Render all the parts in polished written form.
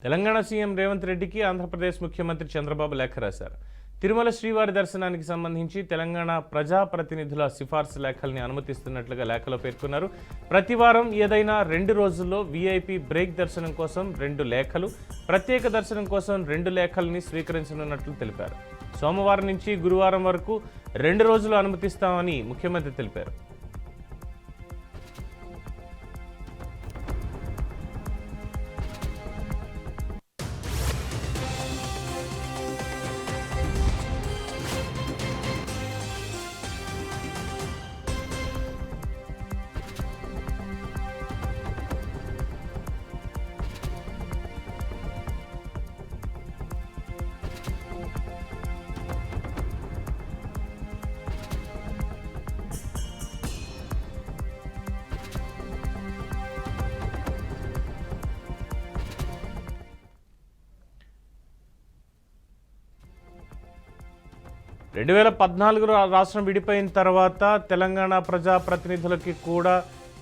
Telangana CM Revanth రెడ్డికి ఆంధ్రప్రదేశ్ ముఖ్యమంత్రి చంద్రబాబు లేఖ రాశారు. తిరుమల శ్రీవారి దర్శనానికి సంబంధించి తెలంగాణ ప్రజాప్రతినిధుల సిఫార్సు లేఖల్ని అనుమతిస్తున్నట్లుగా లేఖలో పేర్కొన్నారు. ప్రతి వారం ఏదైనా 2 రోజుల్లో వీఐపీ బ్రేక్ దర్శనం కోసం 2 లేఖలు, ప్రత్యేక దర్శనం కోసం 2 లేఖల్ని స్వీకరించనున్నట్లు తెలిపారు. సోమవారం నుంచి గురువారం వరకు 2 రోజులు అనుమతిస్తామని ముఖ్యమంత్రి తెలిపారు. రెండు 2014 రాష్ట్రం విడిపోయిన తర్వాత తెలంగాణ ప్రజాప్రతినిధులకి కూడా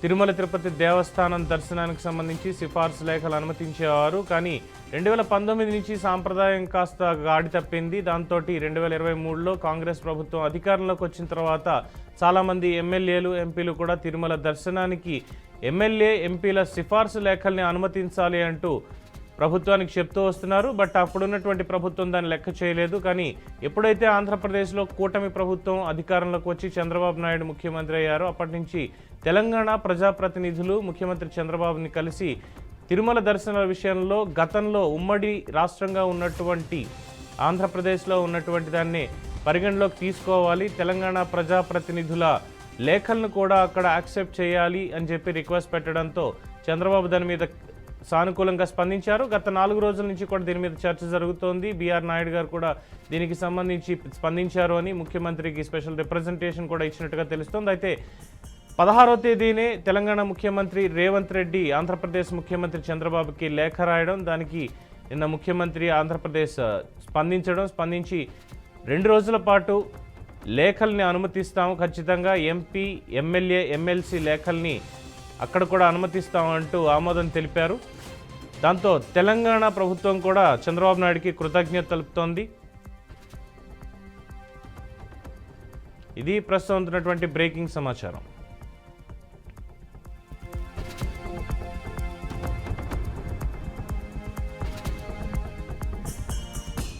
తిరుమల తిరుపతి దేవస్థానం దర్శనానికి సంబంధించి సిఫార్సు లేఖలు అనుమతించేవారు. కానీ 2019 నుంచి సాంప్రదాయం కాస్త గాడి తప్పింది. దాంతో 2023లో కాంగ్రెస్ ప్రభుత్వం అధికారంలోకి వచ్చిన తర్వాత చాలామంది ఎమ్మెల్యేలు, ఎంపీలు కూడా తిరుమల దర్శనానికి ఎమ్మెల్యే, ఎంపీల సిఫార్సు లేఖల్ని అనుమతించాలి అంటూ ప్రభుత్వానికి చెప్తూ వస్తున్నారు. బట్ అప్పుడున్నటువంటి ప్రభుత్వం దాన్ని లెక్క చేయలేదు. కానీ ఎప్పుడైతే ఆంధ్రప్రదేశ్లో కూటమి ప్రభుత్వం అధికారంలోకి వచ్చి చంద్రబాబు నాయుడు ముఖ్యమంత్రి అయ్యారో అప్పటి నుంచి తెలంగాణ ప్రజాప్రతినిధులు ముఖ్యమంత్రి చంద్రబాబుని కలిసి తిరుమల దర్శనాల విషయంలో గతంలో ఉమ్మడి రాష్ట్రంగా ఉన్నటువంటి ఆంధ్రప్రదేశ్లో ఉన్నటువంటి దాన్ని పరిగణలోకి తీసుకోవాలి, తెలంగాణ ప్రజాప్రతినిధుల లేఖలను కూడా అక్కడ యాక్సెప్ట్ చేయాలి అని చెప్పి రిక్వెస్ట్ పెట్టడంతో చంద్రబాబు దాని మీద సానుకూలంగా స్పందించారు. గత 4 రోజుల నుంచి కూడా దీని మీద చర్చ జరుగుతోంది. బీఆర్ నాయుడు గారు కూడా దీనికి సంబంధించి స్పందించారు అని ముఖ్యమంత్రికి స్పెషల్ రిప్రజెంటేషన్ కూడా ఇచ్చినట్టుగా తెలుస్తోంది. అయితే 16వ తేదీనే తెలంగాణ ముఖ్యమంత్రి రేవంత్ రెడ్డి ఆంధ్రప్రదేశ్ ముఖ్యమంత్రి చంద్రబాబుకి లేఖ రాయడం, దానికి నిన్న ముఖ్యమంత్రి ఆంధ్రప్రదేశ్ స్పందించి 2 రోజుల పాటు లేఖల్ని అనుమతిస్తాము, ఖచ్చితంగా ఎంపీ, ఎమ్మెల్యే, ఎమ్మెల్సీ లేఖల్ని అక్కడ కూడా అనుమతిస్తామంటూ ఆమోదం తెలిపారు. దాంతో తెలంగాణ ప్రభుత్వం కూడా చంద్రబాబు నాయుడికి కృతజ్ఞత తెలుపుతోంది. ఇది ప్రస్తుతం ఉన్నటువంటి బ్రేకింగ్ సమాచారం.